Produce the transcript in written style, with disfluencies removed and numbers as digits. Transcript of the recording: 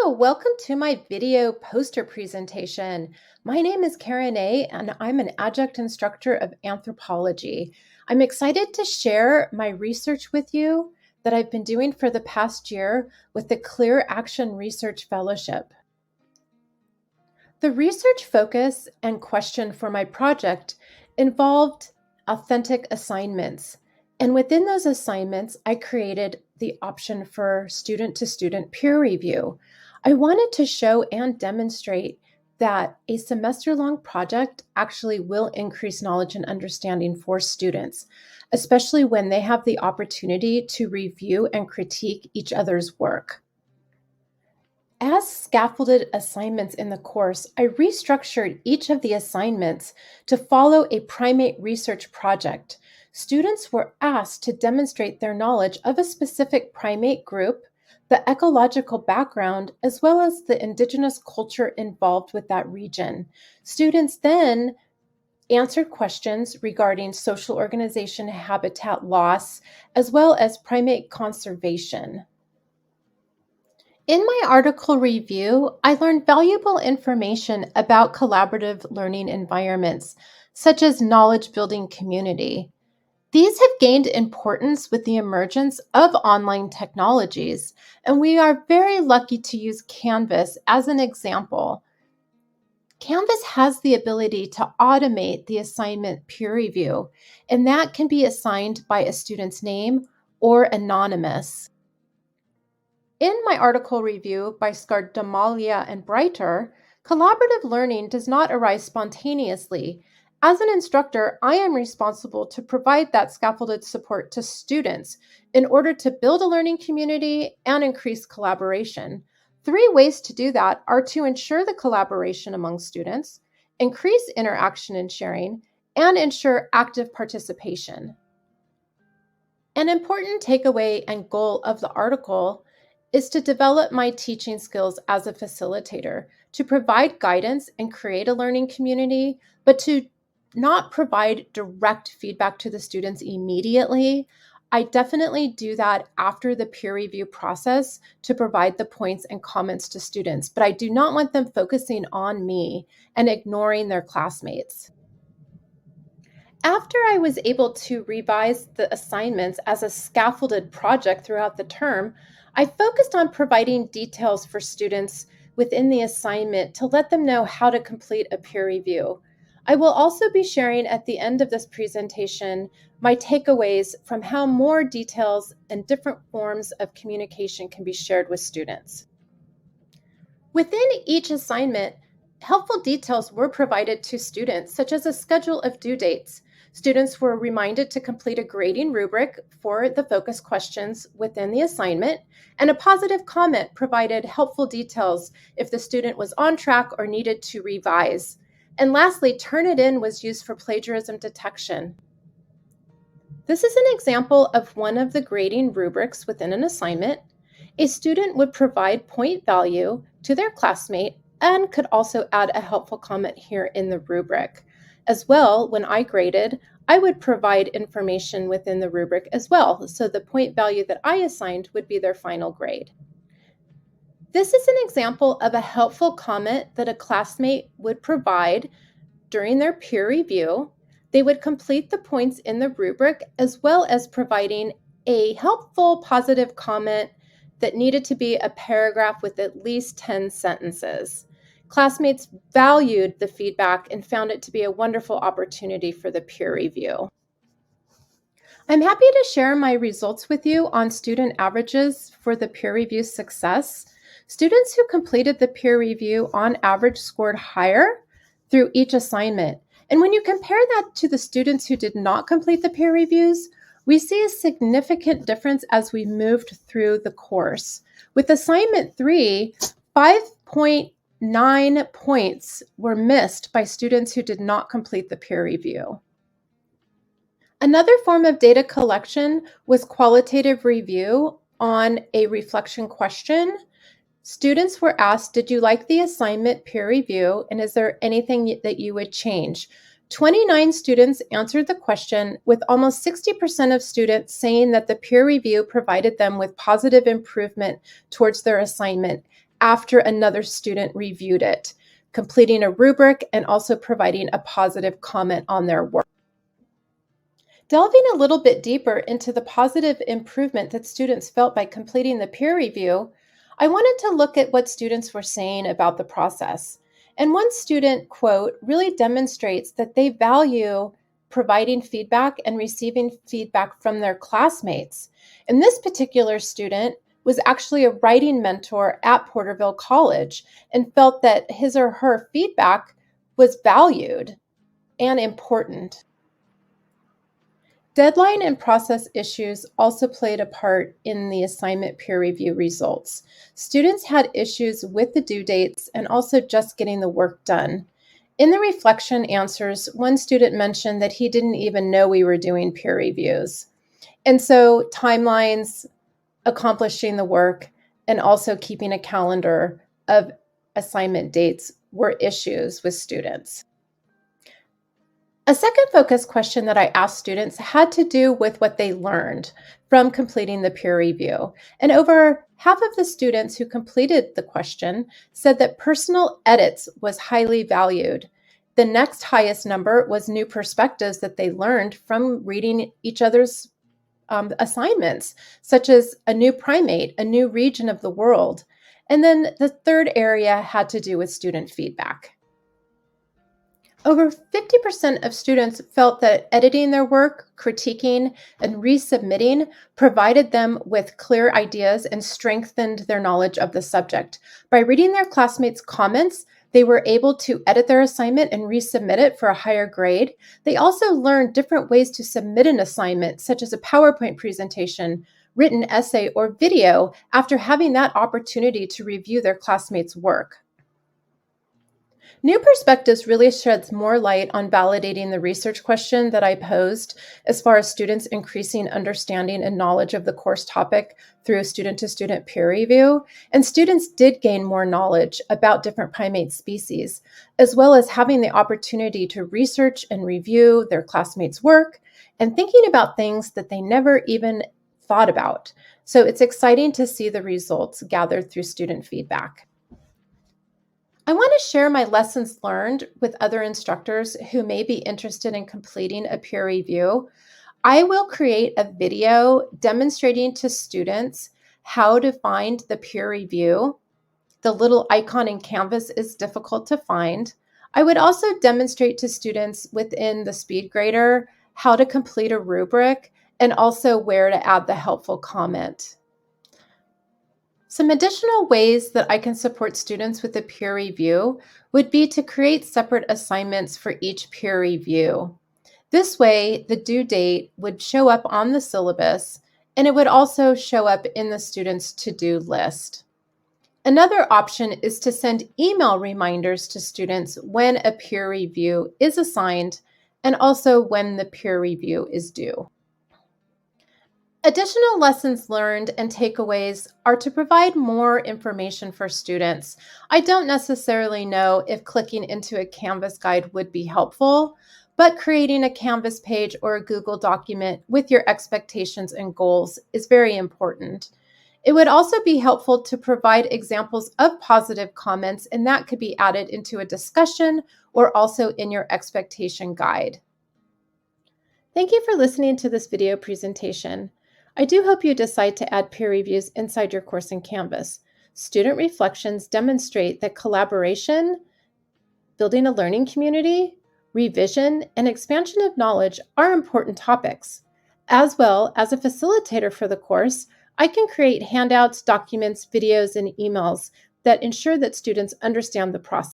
Hello, welcome to my video poster presentation. My name is Karen A, and I'm an adjunct instructor of anthropology. I'm excited to share my research with you that I've been doing for the past year with the Clear Action Research Fellowship. The research focus and question for my project involved authentic assignments. And within those assignments, I created the option for student-to-student peer review. I wanted to show and demonstrate that a semester-long project actually will increase knowledge and understanding for students, especially when they have the opportunity to review and critique each other's work. As scaffolded assignments in the course, I restructured each of the assignments to follow a primate research project. Students were asked to demonstrate their knowledge of a specific primate group, the ecological background, as well as the indigenous culture involved with that region. Students then answered questions regarding social organization, habitat loss, as well as primate conservation. In my article review, I learned valuable information about collaborative learning environments, such as knowledge building community. These have gained importance with the emergence of online technologies, and we are very lucky to use Canvas as an example. Canvas has the ability to automate the assignment peer review, and that can be assigned by a student's name or anonymous. In my article review by Scardamalia and Breiter, collaborative learning does not arise spontaneously. As an instructor, I am responsible to provide that scaffolded support to students in order to build a learning community and increase collaboration. 3 ways to do that are to ensure the collaboration among students, increase interaction and sharing, and ensure active participation. An important takeaway and goal of the article is to develop my teaching skills as a facilitator, to provide guidance and create a learning community, but to not provide direct feedback to the students immediately. I definitely do that after the peer review process to provide the points and comments to students, but I do not want them focusing on me and ignoring their classmates. After I was able to revise the assignments as a scaffolded project throughout the term, I focused on providing details for students within the assignment to let them know how to complete a peer review. I will also be sharing at the end of this presentation my takeaways from how more details and different forms of communication can be shared with students. Within each assignment, helpful details were provided to students, such as a schedule of due dates. Students were reminded to complete a grading rubric for the focus questions within the assignment, and a positive comment provided helpful details if the student was on track or needed to revise. And lastly, Turnitin was used for plagiarism detection. This is an example of one of the grading rubrics within an assignment. A student would provide point value to their classmate and could also add a helpful comment here in the rubric. As well, when I graded, I would provide information within the rubric as well, so the point value that I assigned would be their final grade. This is an example of a helpful comment that a classmate would provide during their peer review. They would complete the points in the rubric as well as providing a helpful positive comment that needed to be a paragraph with at least 10 sentences. Classmates valued the feedback and found it to be a wonderful opportunity for the peer review. I'm happy to share my results with you on student averages for the peer review success. Students who completed the peer review on average scored higher through each assignment. And when you compare that to the students who did not complete the peer reviews, we see a significant difference as we moved through the course. With assignment 3, 5.9 points were missed by students who did not complete the peer review. Another form of data collection was qualitative review on a reflection question. Students were asked, did you like the assignment peer review, and is there anything that you would change? 29 students answered the question, with almost 60% of students saying that the peer review provided them with positive improvement towards their assignment. after another student reviewed it, completing a rubric and also providing a positive comment on their work. Delving a little bit deeper into the positive improvement that students felt by completing the peer review, I wanted to look at what students were saying about the process. And one student quote really demonstrates that they value providing feedback and receiving feedback from their classmates. And this particular student was actually a writing mentor at Porterville College and felt that his or her feedback was valued and important. Deadline and process issues also played a part in the assignment peer review results. Students had issues with the due dates and also just getting the work done. In the reflection answers, one student mentioned that he didn't even know we were doing peer reviews. And so timelines, accomplishing the work, and also keeping a calendar of assignment dates were issues with students. A second focus question that I asked students had to do with what they learned from completing the peer review. And over half of the students who completed the question said that personal edits was highly valued. The next highest number was new perspectives that they learned from reading each other's assignments, such as a new primate, a new region of the world. And then the third area had to do with student feedback. Over 50% of students felt that editing their work, critiquing, and resubmitting provided them with clear ideas and strengthened their knowledge of the subject. By reading their classmates' comments, they were able to edit their assignment and resubmit it for a higher grade. They also learned different ways to submit an assignment, such as a PowerPoint presentation, written essay, or video, after having that opportunity to review their classmates' work. New Perspectives really sheds more light on validating the research question that I posed as far as students increasing understanding and knowledge of the course topic through student-to-student peer review. And students did gain more knowledge about different primate species, as well as having the opportunity to research and review their classmates' work and thinking about things that they never even thought about. So it's exciting to see the results gathered through student feedback. I want to share my lessons learned with other instructors who may be interested in completing a peer review. I will create a video demonstrating to students how to find the peer review. The little icon in Canvas is difficult to find. I would also demonstrate to students within the SpeedGrader how to complete a rubric and also where to add the helpful comment. Some additional ways that I can support students with a peer review would be to create separate assignments for each peer review. This way, the due date would show up on the syllabus, and it would also show up in the student's to-do list. Another option is to send email reminders to students when a peer review is assigned and also when the peer review is due. Additional lessons learned and takeaways are to provide more information for students. I don't necessarily know if clicking into a Canvas guide would be helpful, but creating a Canvas page or a Google document with your expectations and goals is very important. It would also be helpful to provide examples of positive comments, and that could be added into a discussion or also in your expectation guide. Thank you for listening to this video presentation. I do hope you decide to add peer reviews inside your course in Canvas. Student reflections demonstrate that collaboration, building a learning community, revision, and expansion of knowledge are important topics. As well as a facilitator for the course, I can create handouts, documents, videos, and emails that ensure that students understand the process.